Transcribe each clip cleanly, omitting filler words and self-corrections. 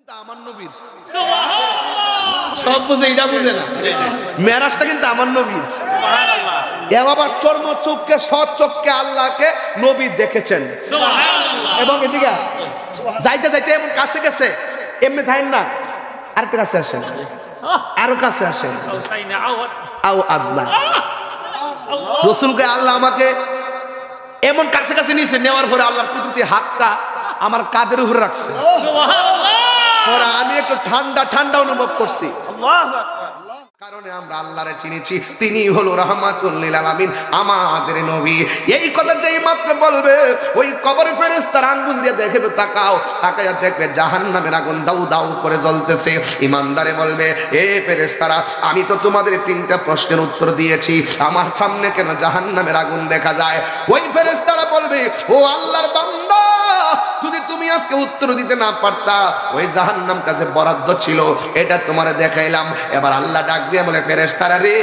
আমার নবীর সব বুঝে, এটা বুঝে না। মেরাজটা কিন্তু আমার নবীর। বাবা চর্ম চোখকে সৎ চোখকে আল্লাহকে নবী দেখেছেন। এবং এদিকে যাইতে যাইতে এমন কাছে গেছে, এমনি থাকেন না, আরেকটু কাছে আসেন, আরো কাছে আসেন। আও আদনা রসুলকে আল্লাহ আমাকে এমন কাছে কাছে নিয়েছে, নেওয়ার পরে আল্লাহর কুদরতি হাতটা আমার কাঁধের উপরে রাখছে। পরে আমি একটু ঠান্ডা ঠান্ডা অনুভব করছি। কারণে আমরা আল্লাহরে চিনেছি, তিনি হলো রাহমাতুল লিল আলামিন, আমাদের নবী। এই কথা যেই মাত্র বলবে, ওই কবর ফেরেশতার আঙ্গুল দিয়ে দেখবে, তাকাও, তাকায়া দেখবে জাহান্নামের আগুন দাউ দাউ করে জ্বলতেছে। ইমানদারে বলবে, এ ফেরেশতারা, আমি তো তোমাদের 3টা প্রশ্নের উত্তর দিয়েছি, আমার সামনে কেন জাহান্নামের আগুন দেখা যায়? ওই ফেরেশতারা বলবে, ও আল্লাহর বান্দা, যদি তুমি আজকে উত্তর দিতে না পারতা, ওই জাহান্নামটা যে বরাদ্দ ছিল এটা তোমারে দেখাইলাম। এবার আল্লাহ ডাক দিয়ে বলে, ফেরেশতারা রে,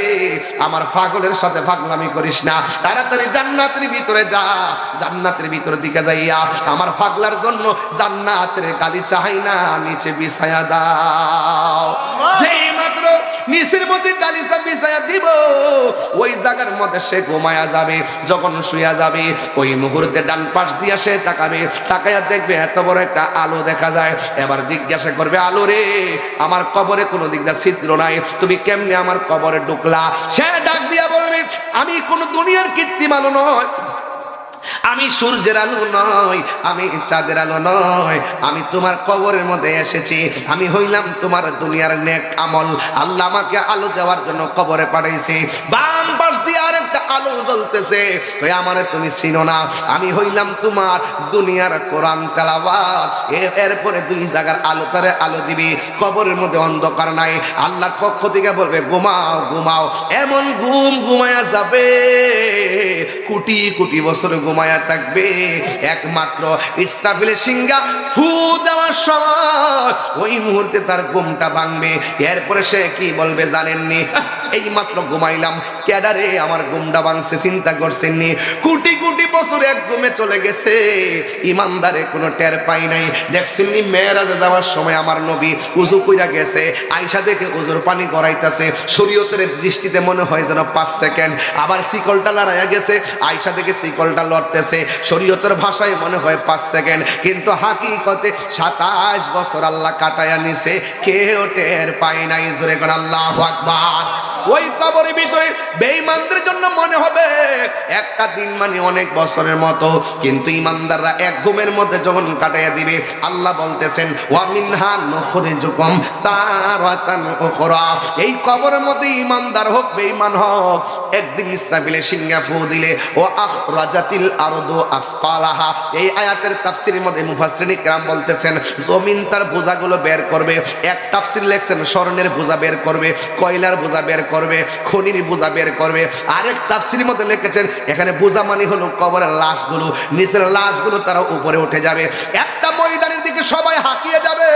আমার পাগলের সাথে পাগলামি করিস না, তাড়াতাড়ি জান্নাতের ভিতরে যা। জান্নাতের ভিতর দিকে যাইয়া আমার পাগলার জন্য জান্নাতের গালি চাই না, নিচে বিছায়া দাও। যেই মাত্র নিচের মধ্যে গালিচা বিছায়া দিব, ওই জায়গার মধ্যে সে ঘুমায়া যাবে। যখন শুয়া যাবে, ওই মুহূর্তে ডান পাশ দিয়া সে তাকাবে, তাকায়া দেখবে এত বড় একটা আলো দেখা যায়। এবার জিজ্ঞাসা করবে, আলো রে, আমার কবরে কোনো দিক দিয়ে ছিদ্র নাই, তুমি কেমনে আমার কবরে ঢুকলা? সে ডাক দিয়া বলবে, আমি কোন দুনিয়ার কৃত্রিম আলো নয়, আমি সূর্যের আলো নয়, আমি চাঁদের আলো নয়, আমি তোমার কবরের মধ্যে এসেছি। আমি হইলাম তোমার দুনিয়ার নেক আমল, আল্লাহ আমাকে আলো দেওয়ার জন্য কবরে পাঠাইছে। বাম পাশ দিয়ে আরেকটা আলো জ্বলতেছে, আমারে তুমি চিনো না, আমি হইলাম তোমার দুনিয়ার কোরআন তেলাওয়াত। এরপরে 2 জায়গার আলো তারে আলো দিবি, কবরের মধ্যে অন্ধকার নাই। আল্লাহর পক্ষ থেকে বলবে, ঘুমাও ঘুমাও। এমন ঘুম ঘুমায়া যাবে, কোটি কোটি বছর ঘুমায়া থাকবে। একমাত্র ইসরাফিলের সিংহা ফু দেওয়ার সময় ওই মুহূর্তে তার ঘুমটা ভাঙবে। এরপরে সে কি বলবে জানেননি? এই মাত্র ঘুমাইলাম, ক্যাডারে আমার ঘুমটা ভাঙছে, চিন্তা করছেননি? কোটি কোটি বছর এক ঘুমে চলে গেছে, ইমানদারে কোনো টের পাই নাই। দেখছেননি মেরাজে যাওয়ার সময় আমার নবী উযু কইরা গেছে, আয়েশা দেখে উযুর পানি গড়াইতেছে, শরীয়তের দৃষ্টিতে মনে হয় যেন 5 সেকেন্ড। আবার শিকলটা লড়াইয়া গেছে, আয়েশা দেখে শিকলটা লড়তেছে, শরীয়তের ভাষায় মনে হয় 5 সেকেন্ড, কিন্তু হাকিকতে 27 বছর আল্লাহ কাটায়া নিছে, কেউ টের পায় নাই। জোরে করে আল্লাহু আকবার। ওই কবরের ভিতরে বেঈমানদের জন্য মনে হবে একটা দিন মানে অনেক বছরের মতো, কিন্তু ইমানদাররা এক ঘুমের মধ্যে যখন কাটাইয়া দিবে, আল্লাহ বলতেছেন, ওয়া মিনহা নুখরিজুকুম তারাতান উখরা। এই কবরের মধ্যে ইমানদার হোক বেঈমান হোক, একদিন ইসরাফিলে সিংহা ফু দিলে, ও আখরাজাতিল আরদু আসকালাহা। এই আয়াতের তাফসীরের মধ্যে মুফাসসিরিন کرام বলতেছেন, জমিন তার বোঝাগুলো বের করবে। এক তাফসীর লেখছেন স্বর্ণের বোঝা বের করবে, কয়লার বোঝা বের করবে, খনির বোঝা বের করবে। আরেক তাফসীরের মধ্যে লিখেছেন, এখানে বোঝা মানে হলো কবরের লাশগুলো, নিচের লাশগুলো তারা উপরে উঠে যাবে। একটা ময়দানের দিকে সবাই হাঁকিয়ে যাবে,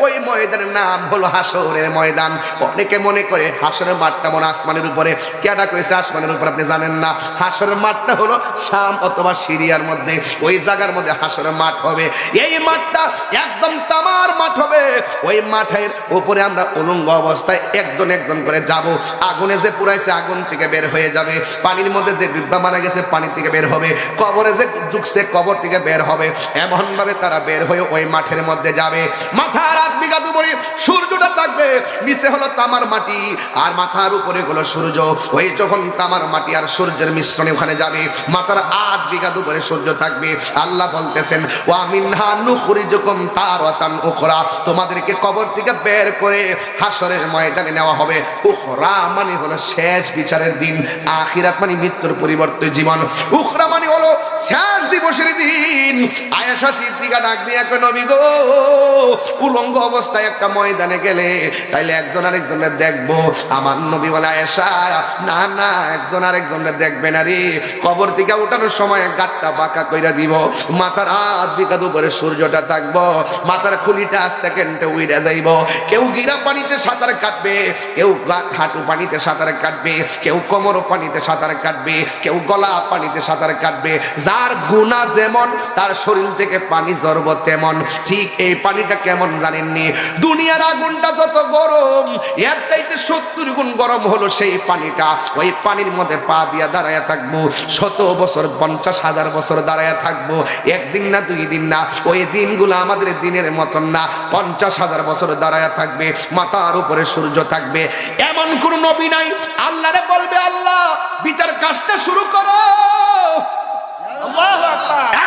ওই ময়দানের নাম হলো হাসরের ময়দান। অনেকে মনে করে হাসরের মাঠটা মনে আসমানের উপরে, কেডা কইছে আসমানের উপর আপনি জানেন না? হাসরের মাঠটা হলো শাম অথবা সিরিয়ার মধ্যে, ওই জায়গার মধ্যে হাসরের মাঠ হবে। এই মাঠটা একদম তামার মাঠ হবে। ওই মাঠের উপরে আমরা উলঙ্গ অবস্থায় একজন একজন করে যাব। আগুনে যে পুরাইছে আগুন থেকে বের হয়ে যাবে, পানির মধ্যে যে ডিব্বা মারা গেছে পানি থেকে বের হবে, কবরে যে ঢুকছে কবর থেকে বের হবে। এমন ভাবে তারা বের হয়ে ওই মাঠের মধ্যে যাবে। মাথার 8 বিঘা উপরে সূর্যটা থাকবে, নিচে হলো তামার মাটি, আর মাথার উপরে হলো সূর্য। ওই যখন তামার মাটি আর সূর্যের মিশ্রণে ওখানে যাবে, মাথার 8 বিঘা উপরে সূর্য থাকবে। আল্লাহ বলতেছেন, ওয়া মিনহা নুখরিজুকুম তারাতান উখরা। তোমাদেরকে কবর থেকে বের করে হাসরের ময়দানে নেওয়া হবে। উখরা মানে হলো শেষ বিচারের দিন, আখিরাত মানে মৃত্যুর পরিবর্তে জীবন। উখরা মানে হলো শেষ দিবসের দিন। আয়েশা সিদ্দিকা ডাক দিয়ে কয়, নবী গো, উলঙ্গ অবস্থায় একটা ময়দানে গেলে তাইলে একজন আরেকজনের দেখবো। আমার নবী বলে আয়েশা, না না, একজন আরেকজনের দেখবে না রে। কবর থেকে উঠানোর সময় গাটটা বাঁকা কইরা দিব, মাথার হাত বিকাদ উপরে সূর্যটা থাকবো, মাথার খুলিটা সেকেন্ডে উইরা যাইব। কেউ গিরা পানিতে সাঁতার কাটবে, কেউ হাঁটু পানিতে সাঁতার কাটবে, কেউ কোমর পানিতে সাঁতার কাটবে, কেউ গলা পানিতে সাঁতার কাটবে। যার গুনাহ যেমন তার শরীর থেকে পানি ঝরব তেমন। ঠিক এই পানিটা কেমন জানেননি? দুনিয়ার আগুনটা যত গরম, এর চাইতে 70 গুণ গরম হলো সেই পানিটা। ওই পানির মধ্যে পা দিয়া দাঁড়ায় থাকবো 100 বছর, 50,000 বছর দাঁড়ায় থাকবো। একদিন না, 2 দিন না, ওই দিনগুলো আমাদের দিনের মতন না। 50,000 বছর দাঁড়ায় থাকবে, মাথার উপরে সূর্য থাকবে। এমন কোন নবী নাই আল্লাহরে বলবে আল্লাহ বিচার কাজটা শুরু করো।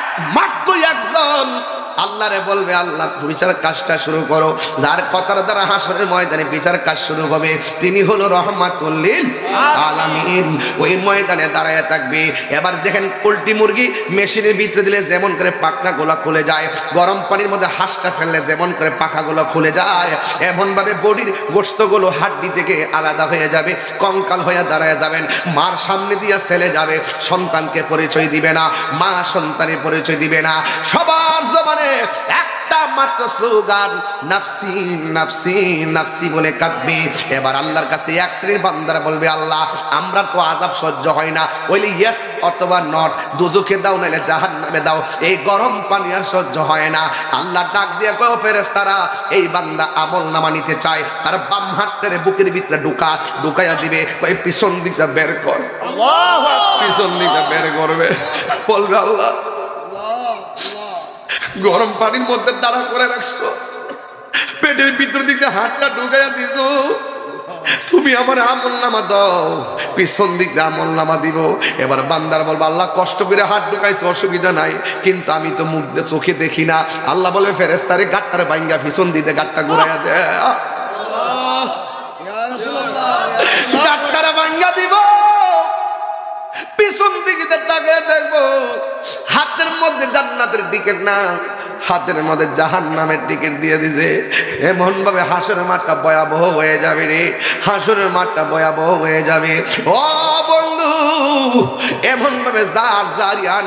একমাত্র একজন আল্লাহরে বলবে আল্লাহ বিচার কাজটা শুরু করো। যার কথার দ্বারা হাসরের ময়দানে বিচার কাজ শুরু হবে তিনি হলো রহমাতুল লিল আলামিন। ওই ময়দানে দাঁড়ায় থাকবে। এবার দেখেন পোল্ট্রি মুরগি মেশিনের ভিতরে দিলে যেমন করে পাখনা গোলা খুলে যায়, গরম পানির মধ্যে হাঁসটা ফেললে যেমন করে পাখাগুলো খুলে যায়, এমন ভাবে বডির গোশতগুলো হাড্ডি থেকে আলাদা হয়ে যাবে, কঙ্কাল হয়ে দাঁড়ায় যাবেন। মার সামনে দিয়া ছেলে যাবে, সন্তানকে পরিচয় দিবে না, মা সন্তানের পরিচয় দিবে না। সবার জবানে একটা মাত্র স্লোগান, নাফসি নাফসি নাফসি বলে কাঁদবে। এবার আল্লাহর কাছে এক শ্রেণীর বান্দারা বলবে আল্লাহ আমরা তো আযাব সহ্য হয় না, ওইলে ইয়েস অথবা নট, দোজখে দাও নাইলে জাহান্নামে দাও, এই গরম পানি আর সহ্য হয় না। আল্লাহ ডাক দিয়ে কয় ফেরেশতারা এই বান্দা আমলনামা নিতে চায়, তার বাম হাতটারে বুকের ভিতরে ঢুকাইয়া দিবে, কয় পিছন দিকে বের কর। আল্লাহু আকবার। পিছন দিকে বের করবে, বলবে আল্লাহ গরম পানির মধ্যে দাঁড়া করে রাখছো, পেটের ভিতর দিকে হাতটা ঢুকাইয়া দিছো, তুমি আমার আমলনামা দাও। পিছন দিক দিয়ে আমলনামা দিব। এবার বান্দার বলবো আল্লাহ কষ্ট করে হাত ঢুকাইছে অসুবিধা নাই, কিন্তু আমি তো মুখ দিয়ে চোখে দেখি না। আল্লাহ বলে ফেরেশতারে গাটটারে বাইঙ্গা পিছন দিতে গাটটা ঘুরাইয়া দে। গাটটারে বাইঙ্গা দিব, পিছন দিকে তাকিয়ে দেখবো হাতের মধ্যে জান্নাতের টিকিট না, হাতের মধ্যে জাহান্নামের টিকিট দিয়ে দিছে। এমন ভাবে হাসরের মাঠটা ভয়াবহ হয়ে যাবে রে, হাসরের মাঠটা ভয়াবহ হয়ে যাবে। ও বন্ধু, এমন ভাবে যার যার ইয়া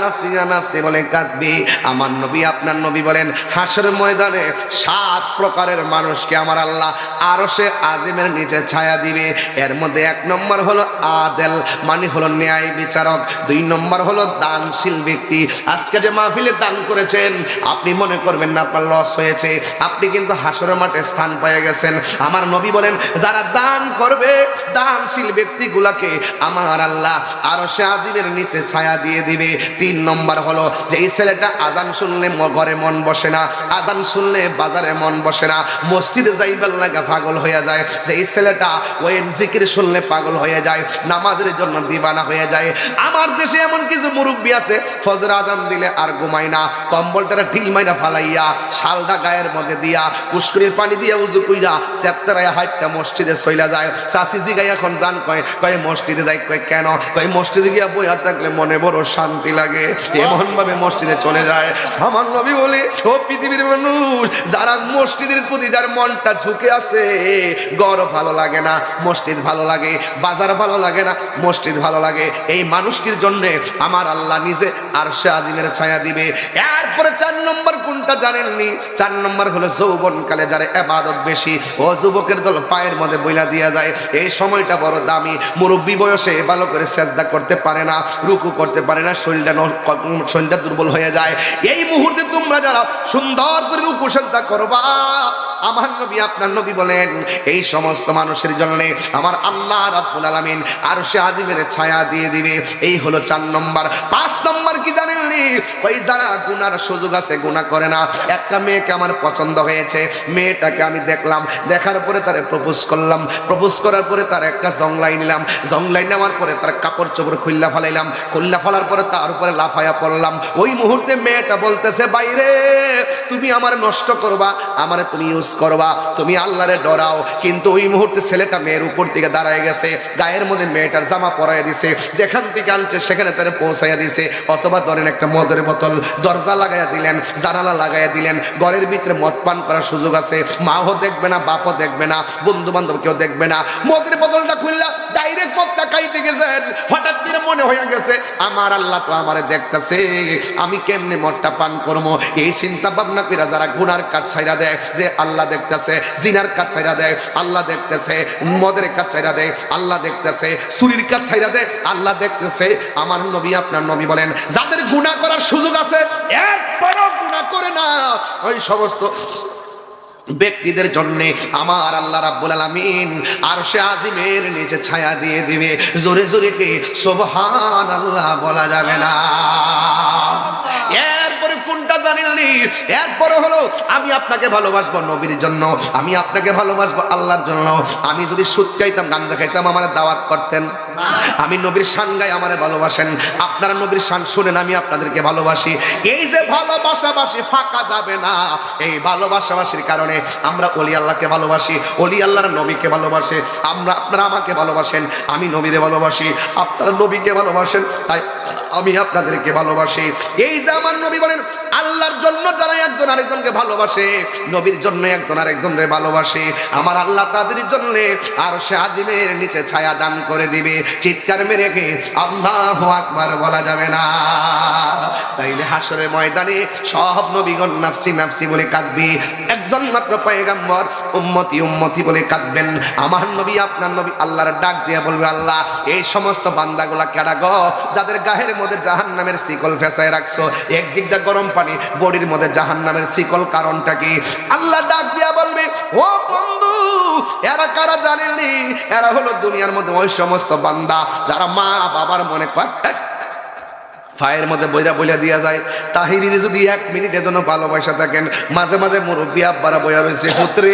নাফসি বলে কাঁদবে। আমার নবী আপনার নবী বলেন হাসরের ময়দানে 7 প্রকারের মানুষকে আমার আল্লাহ আরশে আজিমের নিচে ছায়া দিবে। এর মধ্যে 1 নম্বর হলো আদেল, মানে হলো ন্যায় বিচারক। 2 নম্বর হলো দানশীল ব্যক্তি। আজকে যে মাহফিলে দান করেছেন আপনি মনে করবেন না আপনার লস হয়েছে, আপনি কিন্তু হাসরের মাঠে স্থান পেয়ে গেছেন। আমার নবী বলেন যারা দান করবে, দানশীল ব্যক্তিগুলোকে আমার আল্লাহ আরশে আজিমের নিচে ছায়া দিয়ে দিবে। 3 নম্বর হলো যে এই ছেলেটা আজান শুনলে ঘরে মন বসে না, আজান শুনলে বাজারে মন বসে না, মসজিদে যাইবার লাগা পাগল হয়ে যায়। যে এই ছেলেটা ওই জিকির শুনলে পাগল হয়ে যায়, নামাজের জন্য দিবানা হয়ে যায়। আমার দেশে এমন কিছু মুরব্বী আছে ফজর আজান দিলে আর ঘুমায় না, কম্বলটা ঢিল মাইরা ফালাইয়া শালটা গায়ের মধ্যে দিয়া পুষ্করির পানি দিয়া উজু কইরা তেত্তরায় হাইটটা মসজিদে চইলা যায়। চাচি জিগাই এখন জান কয় মসজিদে যাই, কয় কেন? কয় মসজিদে গিয়া বইয়া থাকলে মনে বড় শান্তি লাগে। এমন ভাবে মসজিদে চলে যায়। আমার নবী বলে ও পৃথিবীর মানুষ, যারা মসজিদের প্রতি যার মনটা ঝুঁকে আছে, ঘর ভালো লাগে না মসজিদ ভালো লাগে, বাজার ভালো লাগে না মসজিদ ভালো লাগে, এই মানুষটির জন্য আমার আল্লাহ নিজে আরশে আজিমের ছায়া দিবে। এরপরে 4 নম্বর কোনটা জানেননি? 4 নম্বর হলো যৌবনকালে যারা ইবাদত বেশি, ও যুবকের দল পায়ের মধ্যে বইলা দিয়া যায়। এই সময়টা বড় দামি। মুরব্বী বয়সে ভালো করে সেজদা করতে পারে না, রুকু করতে পারে না, শরীরটা দুর্বল হয়ে যায়। এই মুহূর্তে তোমরা যারা সুন্দর করে রুকু সেজদা করবা, আমার নবী আপনার নবী বলেন এই সমস্ত মানুষের জন্য আমার আল্লাহ রাব্বুল আলামিন আরশে আজিমের ছায়া দিয়ে দিবে। এই হলো 4 নম্বর। 5 নম্বর কি জানেননি? ওই যারা গুনার সুযোগ আছে গুনাহ করে না। একটা মেয়েকে আমার পছন্দ হয়েছে, মেয়েটাকে আমি দেখলাম, দেখার পরে তারে প্রপোজ করলাম, প্রপোজ করার পরে তার একটা জংলাই নিলাম, জংলাই নেওয়ার পরে তার কাপড় চোপড় খুল্লা ফেলাইলাম, খুল্লা ফেলার পরে তার উপরে লাফায়া পড়লাম। ওই মুহূর্তে মেয়েটা বলতেছে, বাইরে তুমি আমার নষ্ট করবা, আমারে তুমি ইউজ করবা, তুমি আল্লাহরে ডরাও। কিন্তু ওই মুহূর্তে ছেলেটা মেয়ের উপর থেকে দাঁড়ায় গেছে, গায়ের মধ্যে মেয়েটার জামা পরাইয়া দিছে, যেখান থেকে আনছে সেখানে তারা পৌঁছাইয়া দিছে। অথবা ধরেন একটা মদের বোতল দরজা লাগাইয়া দিলেন, জানালা লাগাইয়া দিলেন, ঘরের ভিতরে মদ পান করার সুযোগ আছে, মাও দেখবে না, বাপও দেখবে না, বন্ধু বান্ধব কেউ দেখবে না। মদের বোতলটা খুললা ডাইরেক্ট মদটা খাইতে গেছেন, হঠাৎ করে মনে হয়ে গেছে আমার আল্লাহ তো আমারে দেখতেছে, আমি কেমনে মদটা পান করবো। এই চিন্তা ভাবনা করে যারা গুনার কাজ ছাইরা দেয়, যে আল্লাহ দেখতেছে, জিনার কাজ ছাইরা দেয় আল্লাহ দেখতেছে, মদের কাজ ছাইরা দেয় আল্লাহ দেখতেছে, চুরির কাজ ছাইরা দেয় আল্লাহ দেখতেছে। আমার নবী আপনার নবী বলেন, যাদের গুনাহ করার সুযোগ আছে এরপরও গুনাহ করে না, ওই সমস্ত ব্যক্তিদের জন্য আমার আল্লাহ রাব্বুল আলামিন আরশে আজিমের নিচে ছায়া দিয়ে দিবে। জোরে জোরে কি সুবহানাল্লাহ বলা যাবে না? এরপরে কোনটা জানেননি? এরপরে হলো আমি আপনাকে ভালোবাসবো নবীর জন্য, আমি আপনাকে ভালোবাসবো আল্লাহর জন্য। আমি যদি সুদ খাইতাম, গাঞ্জা খাইতাম, আমার দাওয়াত করতেন। আমি নবীর শান গাই, আমারে ভালোবাসেন। আপনারা নবীর শান শুনেন, আমি আপনাদেরকে ভালোবাসি। এই যে ভালোবাসাবাসি ফাঁকা যাবে না, এই ভালোবাসাবাসির কারণে আমরা ওলি আল্লাহকে ভালোবাসি, ওলি আল্লাহর নবীকে ভালোবাসে। আপনারা আমাকে ভালোবাসেন, আমি নবীরে ভালোবাসি, আপনারা নবীকে ভালোবাসেন, তাই আমি আপনাদেরকে ভালোবাসি। এই যে আমার নবী বলেন, আল্লাহর জন্য যারা একজন আরেকজনকে ভালোবাসে, নবীর জন্য একজন আরেকজনকে ভালোবাসে, আমার আল্লাহ তাদের জন্য আরশে আজিমের নিচে ছায়া দান করে দিবে। চিৎকার মেরে কে আল্লাহু আকবার বলা যাবে না? তাইলে হাসরের ময়দানে সব নবীগণ নাফসি নাফসি বলে কাঁদবে, একজন মাত্র পয়গম্বর উম্মতি উম্মতি বলে কাঁদবেন। আমার নবী আপনার নবী আল্লাহর ডাক দিয়ে বলবে, আল্লাহ এই সমস্ত বান্দাগুলা কেডা গো, যাদের গায়ের মধ্যে জাহান্নামের শিকল ফেসায় রাখছো, একদিকটা গরম পানি, বডির মধ্যে জাহান্নামের শিকল, কারণটা কি? আল্লাহ ডাক দিয়া বলবে, ও বন্ধু, এরা কারা জানেননি? এরা হলো দুনিয়ার মধ্যে ওই সমস্ত বান্দা যারা মা বাবার মনে কয়েকটা ফায়ের মধ্যে বইরা বইলা দিয়া যায়। তাহিরিরে যদি 1 মিনিটের জন্য ভালোবাসা থাকেন, মাঝে মাঝে মুরব্বী আব্বারা বইয়া রয়েছে, পুত্রে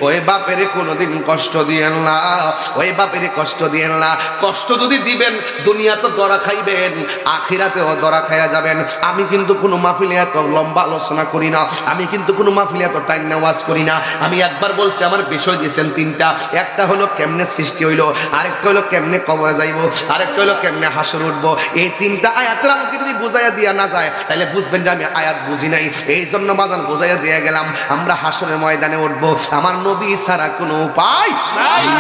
ওই বাপেরে কোনোদিন কষ্ট দিয়েন না, ওই বাপেরে কষ্ট দিয়েন না। কষ্ট যদি দিবেন, দুনিয়া তো দরা খাইবেন, আখিরাতেও দরা খাইয়া যাবেন। আমি কিন্তু কোনো মাহফিলে এত লম্বা আলোচনা করি না, আমি কিন্তু কোনো মাহফিলে এত টাইম ওয়াজ করি না। আমি একবার বলছি, আমার বিষয় দিয়েছেন 3টা। একটা হলো কেমনে সৃষ্টি হইলো, আরেকটা হলো কেমনে কবরে যাইব, আরেকটা হলো কেমনে হাসর উঠবো। এই 3টা আয়াতের আলোকে যদি বুঝাইয়া দিয়া না যায়, তাহলে বুঝবেন যে আমি আয়াত বুঝি নাই। এই জন্য বাজান বুঝাইয়া দিয়ে গেলাম, আমরা হাসরের ময়দানে উঠবো, আমার নবী ছাড়া কোনো উপায়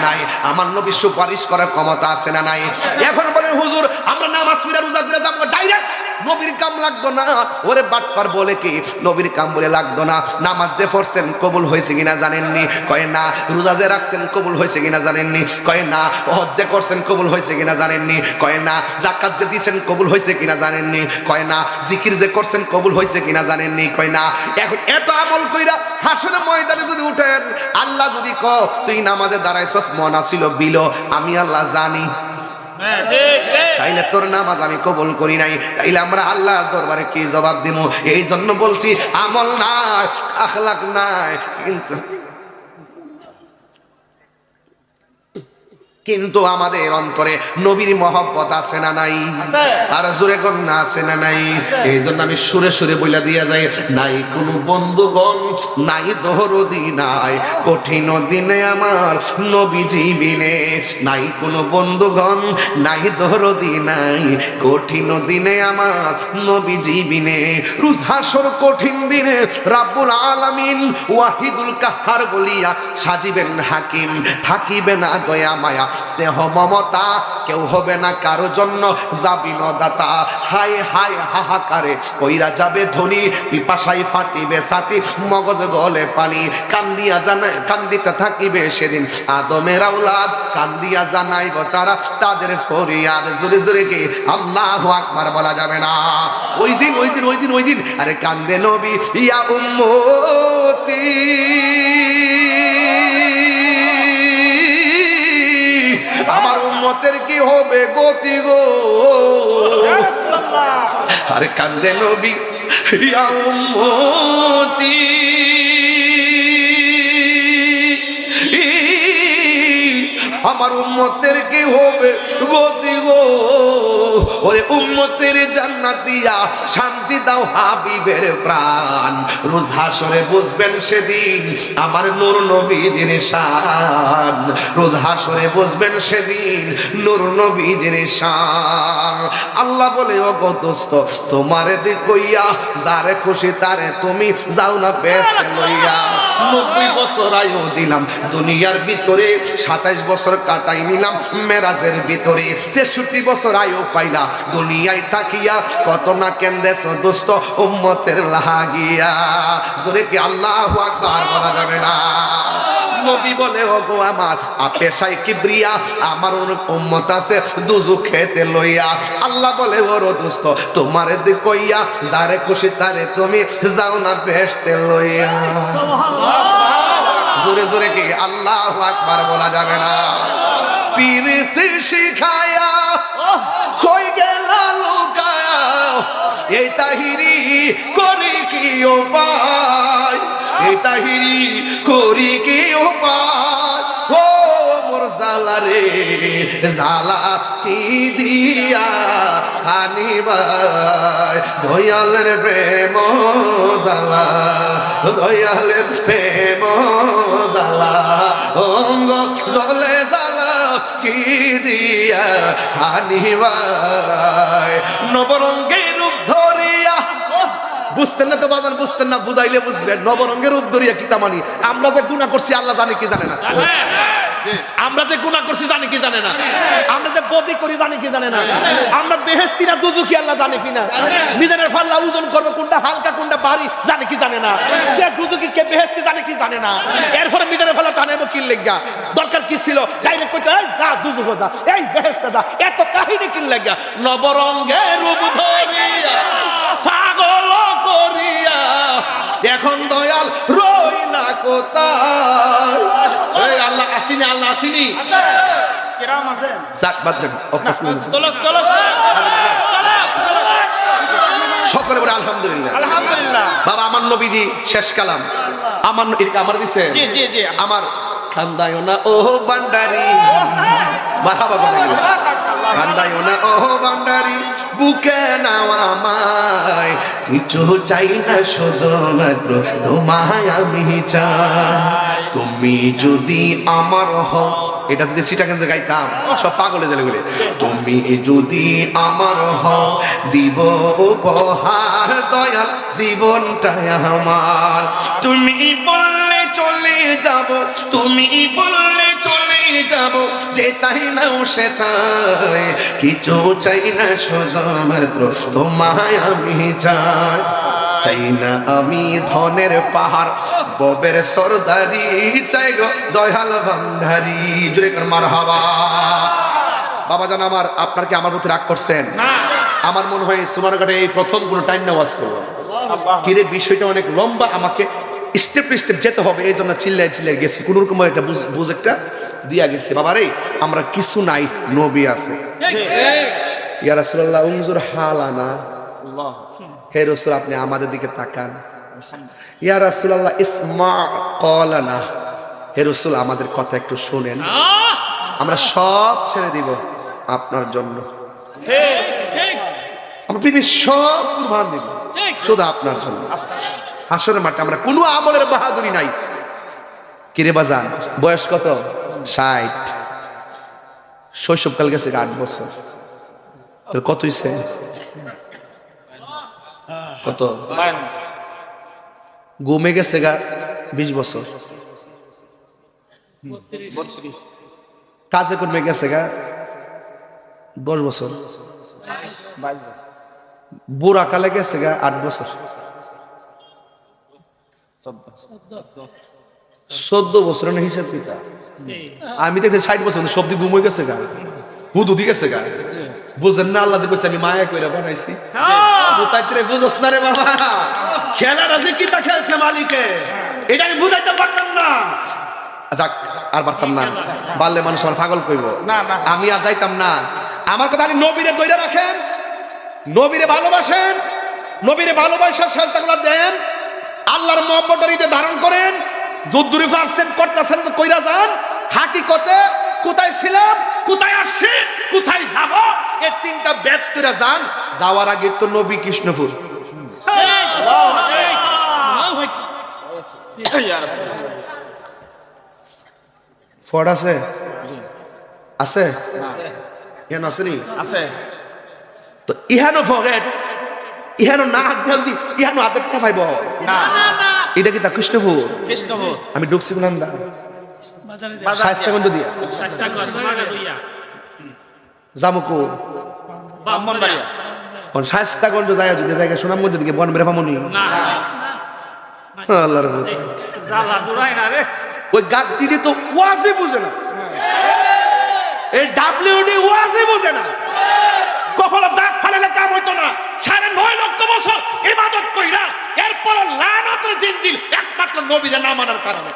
নাই। আমার নবী সুপারিশ করার ক্ষমতা আছে না নাই? এখন বলেন হুজুর, আমরা নামাজ পড়া রোজা করে যাবো ডাইরেক্ট, নবীর কাম লাগতো না? ওরে বাটপার বলে কি নবীর কাম বলে লাগতো না? নামাজ যে পড়ছেন কবুল হয়েছে কিনা জানেননি? কয় না। রোজা যে রাখছেন কবুল হয়েছে কিনা জানেননি? কয় না। হজ যে করছেন কবুল হয়েছে কিনা জানেননি? কয় না। যাকাত যে দিয়েছেন কবুল হয়েছে কিনা জানেননি? কয় না। জিকির যে করছেন কবুল হয়েছে কিনা জানেননি? কয় না। এখন এত আমল কইরা হাসরের ময়দানে যদি উঠেন, আল্লাহ যদি ক তুই নামাজে দাঁড়াইছস, মন আছিল বিলো, আমি আল্লাহ জানি, তাইলে তোর নামাজ আমি কবুল করি নাই, তাইলে আমরা আল্লাহর দরবারে কি জবাব দিব? এই জন্য বলছি, আমল নাই, আখলাক নাই, কিন্তু আমাদের অন্তরে নবীর মহব্বত আছে না নাই? আর জোরে কন্যা আছে না নাই? এই জন্য আমি সুরে সুরে বইলা দিয়া যাই, নাই কোনো বন্ধুগণ, নাই দহরদি, নাই কঠিন দিনে আমার নবীজি বিনে, নাই কোনো বন্ধুগণ, নাই দহরদি, নাই কঠিন দিনে আমার নবীজি বিনে। রোজ হাসর কঠিন দিনে রাব্বুল আলামিন ওয়াহিদুল কাহ্হার বলিয়া সাজিবেন হাকিম, থাকিবে না দয়া মায়া স্নেহ মমতা, কেউ হবে না কারো জন্য যাবি নদাতা। হায় হায় হাহাকারে কইরা যাবে ধনী, পিপাসায় ফাটিবে ছাতি, মগজ গলে পানি, কান্দিয়া জানাই কান্দিতে থাকিবে সেদিন আদমের আওলাদ, কান্দিয়া জানাইব তারা তাদের ফরিয়াদ। জোরে জোরে কি আল্লাহু আকবার বলা যাবে না? ওই দিন ওই দিন ওই দিন ওই দিন আরে কান্দে নবী, ইয়া উম্মতি আমার উম্মতের কি হবে গতি গো। আরে কান্দে নবী, ইয়া উম্মতি আমার উম্মতের কি হবে গতি গো, ওরে উম্মতের জান্নাতিয়া শান্তি দাও হাবিবের প্রাণ। রোজ হাসরে বুঝবেন সেদিন আমার নূর নবীর শান, রোজ হাসরে বুঝবেন সেদিন নূর নবীর শান। আল্লাহ বলে ও গো দোস্ত তোমারে দেখইয়া যারে খুশি তারে তুমি যাও না বেহেশতে লইয়া। 90 বছর আয়ু দিলাম দুনিয়ার ভিতরে, 27 বছর কাটাই নিলাম মেরাজের ভিতরে, 63 বছর আয়ু পাইলা দুনিয়ায় থাকিয়া কত না কেন্দেছ দোস্ত উম্মতের লাগিয়া। জোরে কি আল্লাহু আকবার বলা যাবে না? নবী বলে ও গো আমার পেশায় কিবরিয়া, আমার উম্মত আছে দুজুখেতে লইয়া। আল্লাহ বলে ওর দোস্ত তোমারে দেখইয়া যারে খুশি তারে তুমি যাও না বেহেশতে লইয়া। জোরে জোরে কি আল্লাহু আকবার বলা যাবে না? পীরতে শিখায়া কই গেল লুকায়া, এই তাহিরি করি কি উপায়, এই তাহিরি করি কি উপায়। ও মোর জালা রে জালা কি দিয়া হানিবাই, দয়ালের প্রেম জালা, দয়ালের প্রেম জালা, অঙ্গ জলে জালা কি দিয়া হানিবাই। নবরঙ্গের রূপ ধরিয়া, বুঝতেন না তো বাজান, বুঝতেন না, বুঝাইলে বুঝবেন। নবরঙ্গের রূপ ধরিয়া কি তামানি? আমরা যে গুনাহ করছি আল্লাহ জানে কি জানে না? আমরা যে গুনাহ করছি জানে কি জানে না? আমরা যে বদি করি জানে কি জানে না? আমরা বেহেশতি না দুজুকি আল্লাহ জানে কি না? মিজানের পাল্লা ওজন করবে কোনটা হালকা কোনটা ভারী জানে কি জানে না? কে দুজুকি কে বেহেশতি জানে কি জানে না? এরপরে মিজানের পাল্লা টানাবো কি লাগা? দরকার কি ছিল? ডাইরেক্ট কইতে এই যা দুজুক যা, এই বেহেশতে যা, এত কাহিনী কি লাগা? নবরঙ্গের রূপ ধরিয়া পাগল করিয়া এখন দয়াল রইলা কোথায়? এই আল্লাহ আসিনি, আল্লাহ আসিনি, কিরাম আছেন যাক বাদ দেন। চলো চলো সকলে বলে আলহামদুলিল্লাহ, আলহামদুলিল্লাহ। বাবা আমার নবীজি শেষ কালাম আমার আমার দিছে, জি জি জি, আমার খান্দায় না ও বান্ডারি, মারহাবা করে খান্দায় না ও বান্ডারি, বুকে নাও আমায়, কিছু চাই না শুধুমাত্র তোমায় আমি চাই। তুমি যদি আমার হও, এটা যদি সিটাকেন্সে গাইতাম সব পাগলে জেলে বলে, তুমি যদি আমার হও দিব উপহার দয়াল জীবনটাই আমার। তুমি বললে চলে যাব, তুমি বললে চলে যাব, যে তাই নাও সে তাই, কিছু চাই না শুধুমাত্র তোমায় আমি চাই। চাই না আমি ধনের পাহাড় ববের সরদারি, চাই গো দয়াল ভান্ডারি। জোরে কর মারহাবা। বাবা জান আমার, আপনার কি আমার প্রতি রাগ করছেন? আমার মনে হয় সোনারঘাটে এই প্রথম কোনো টাইম না ওয়াজ করবো। কিরে বিষয়টা অনেক লম্বা, আমাকে স্টেপ টু স্টেপ যেতে হবে, এই জন্য চিল্লাই চিল্লাই গেছি, কোন রকম একটা বুঝ একটা দিয়া গেছে। বাবা রে আমরা কিছু নাই, নবী আছে। ইয়া রাসূলুল্লাহ উনজুর হালানা, হে রাসূল আপনি আমাদের দিকে তাকান। ইয়া রাসূলুল্লাহ ইসমা ক্বালানা, হে রাসূল আমাদের কথা একটু শুনেন, আমরা সব ছেড়ে দিব আপনার জন্য, আমরা পৃথিবীর সব কুরবান দিব শুধু আপনার জন্য। হাসরের মাঠে আমরা কোনো আমলের বাহাদুরি নাই। কিরে বাজান বয়স কত? 60। শৈশবকাল গেছে 8 বছর, কত হইছে? কত? ঘুমে গেছে গা 20 বছর, কাজে কর্মে গেছে গা 10 বছর, বুড়া কালে গেছে গা 8 বছর, 14 বছর হিসাব কিতা। আমি দেখতে 60 বছর সবদি ঘুম হয়ে গেছে গা, হুদু দি গেছে গা। বুঝেন না আল্লাহ যে কইছে আমি মায়া কইরা বানাইছি, বুঝাইতে বুঝছ না রে বাবা। খেলাটা যে কিতা খেলছে মালিকে, এটা আমি বুঝাইতে পারতাম না। যাক আর পারতাম না, বাড়লে মানুষ আমার পাগল কইব, আমি আর যাইতাম না। আমার কথা খালি নবীরে ধরে রাখেন, নবীরে ভালোবাসেন, নবীরে ভালোবাসার সাজদাগুলো দেন, আল্লাহর মহব্বতের ইতে ধারণ করেন। যদ্দুরি পারছেন করতেছেন তো কইরা যান। হাকিকতে কোথায় ছিলাম, কোথায় আসছি, কোথায় যাব, এই তিনটা বেদ করে যান। যাওয়ার আগে তো নবী কৃষ্ণপুর। ফোর্ড আছে, আছে ইহানো আসেনি, আছে তো ইহানো ফোর্ড ইহানো না হাত দিয়ে যদি ইহানো হাতে কে পাইব না, এটা কি তা কৃষ্ণপুর? কৃষ্ণপুর আমি ঢুকছি বললাম না শায়েস্তাগঞ্জ দিয়া জামুকু ব্রাহ্মণবাড়িয়া কোন শায়েস্তাগঞ্জ যায় যদি জায়গা সুনামগঞ্জ দিকে বন বের পামনি না আল্লাহর জালা দুরাই না রে ওই গাছটি তো ওয়াজই বুঝে না, এই ডাব্লিউডি ওয়াজই বুঝে না, কখনো দাঁত ফালালে কাম হইতো না। 9.5 লক্ষ বছর ইবাদত কইরা এরপর লানাতের জিনজিল একমাত্র নবীর না মানার কারণে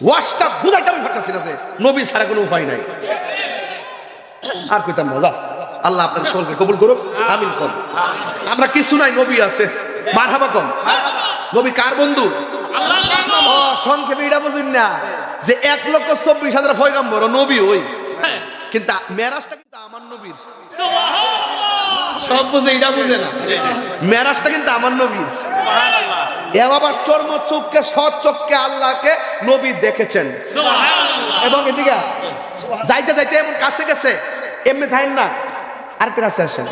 ওয়াশটা বুঝাইতে আমি পারতাছি না যে নবী ছাড়া কোনো উপায় নাই। আর কইতাম না, আল্লাহ আপনাদের সকলকে কবুল করুক, আমিন কর। আমরা কিছু নাই, নবী আছে, মারহাবা কম। নবী কার বন্ধু? ও সংক্ষেপে এটা বুঝুন না যে 1,24,000 পয়গম্বর নবী ওই, কিন্তু মেরাজটা কিন্তু আমার নবীর। সব বুঝে এটা বুঝে না, মেরাজটা কিন্তু আমার নবীর। এবার চর্ম চোখকে সৎ চোখকে আল্লাহকে নবী দেখেছেন। এবং এদিকে যাইতে যাইতে এমন কাছে গেছে, এমনি থাকেন না, আর কাছে আসেন,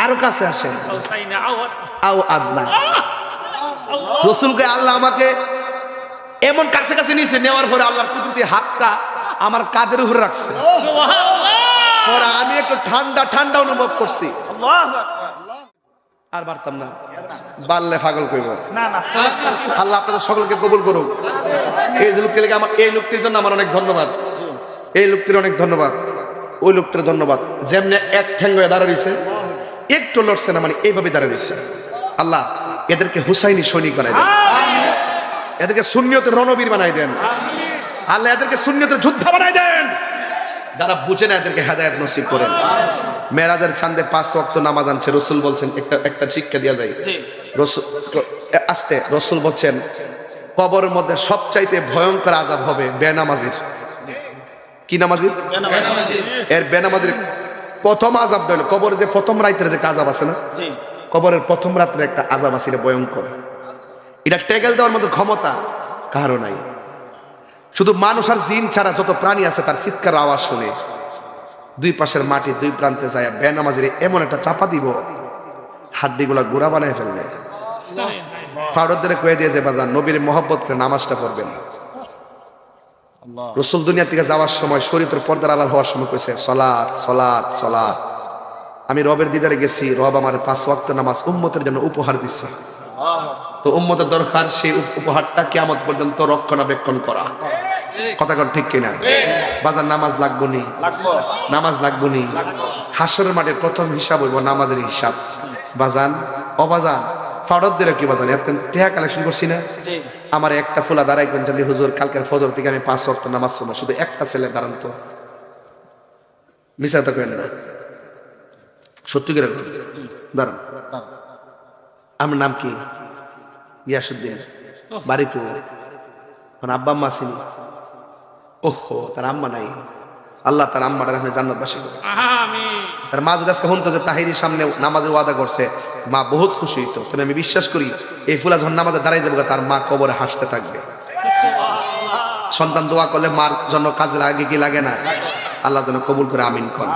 আরো কাছে আসেন, আও আদনা রসুলকে আল্লাহ আমাকে এমন কাছে কাছে নিয়েছে, নেওয়ার পরে আল্লাহর কুদরতি হাতটা আমার কাঁধের উপরে রাখছে। পরে আমি একটু ঠান্ডা ঠান্ডা অনুভব করছি, আর পারতাম না, বাড়লে পাগল কইব। আল্লাহ আপনাদের সকলকে কবুল করুক। এই লোকটির জন্য আমার অনেক ধন্যবাদ, এই লোকটির অনেক ধন্যবাদ, ওই লোকটির ধন্যবাদ। যেমনি এক ঠ্যাং হয়ে দাঁড়িয়েছে, একটু লড়ছে না, মানে এইভাবে দাঁড়িয়েছে। আল্লাহ এদেরকে হুসাইনি সৈনিক বানাই দেন, এদেরকে সুন্নিয়তের রণবীর বানাই দেন, আল্লাহ এদেরকে সুন্নিয়তের যোদ্ধা বানাই দেন। যারা বুঝে না এদেরকে হেদায়েত নসিব করেন। মেরাজের চাঁদে 5 ওয়াক্ত নামাজ আনছে, রসুল বলছেন একটা শিক্ষা দেওয়া যায়। রসুল বলছেন কবরের মধ্যে সবচাইতে ভয়ঙ্কর আযাব হবে বেনামাজির। কি নামাজির? এর বেনামাজির প্রথম আযাব হলো কবরে যে প্রথম রাতের যে আযাব আছে না, কবরের প্রথম রাত্রে একটা আযাব আছে, এটা ভয়ঙ্কর। এটা টেকেল দেওয়ার মতো ক্ষমতা কারো নাই। শুধু মানুষ আর জিন ছাড়া যত প্রাণী আছে তার চিৎকার আওয়াজ শুনে দুই পাশের মাটি দুই প্রান্তে যায় বেনামাজির এমন একটা চাপা দিব, হাড্ডিগুলা গুড়া বানায় ফেলবে। ফারুকদের কয়ে দিয়ে যে বাজান নবীর মহব্বত করে নামাজটা পড়বেন। রসুল দুনিয়া থেকে যাওয়ার সময় শরীয়তের পর্দার আলাদা হওয়ার সময় কইছে সালাত সালাত সালাত। আমি রবের দিদারে গেছি, রব আমার 5 ওয়াক্ত নামাজ উম্মতের জন্য উপহার দিচ্ছে। তো উম্মতের দরকার সেই উপহারটা কিয়ামত পর্যন্ত রক্ষণাবেক্ষণ করা। কথা কন ঠিক কিনা? বাজার নামাজ লাগবো নি, নামাজ লাগবো নি। হাসরের মাঠে প্রথম হিসাব হইব নামাজের হিসাব। বাজান অবাজান ফারুকদের কি বাজান এতক্ষণ টেহা কালেকশন করছি না, আমার একটা ফুলা দাঁড়াই কোন জানি হুজুর কালকের ফজর থেকে আমি 5 ওয়াক্ত নামাজ পড়বো, শুধু একটা ছেলে দাঁড়ান তো, মিছা তো কেন না, সত্যি করে দাঁড়ান। আমার নাম কি? গিয়াসউদ্দিন। বাড়ি কো? আব্বা আম্মা আসেনি? ওহো, তার আম্মা নাই। আল্লাহ তার আম্মাটা জান্নাতবাসী করে। তার মা যদি আজকে হতো যে তাহিরির সামনে নামাজের ওয়াদা করছে, মা বহুত খুশি হইতো। তবে আমি বিশ্বাস করি এই ফুলা যখন নামাজে দাঁড়াই যাবো তার মা কবরে হাসতে থাকবে। সন্তান দোয়া করলে মার জন্য কাজে লাগে কি লাগে না? আল্লাহ যেন কবুল করে আমিন কর।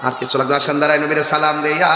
আর কিছু লাগবে? আসেন দাঁড়াই নবীর সালাম দেয়া।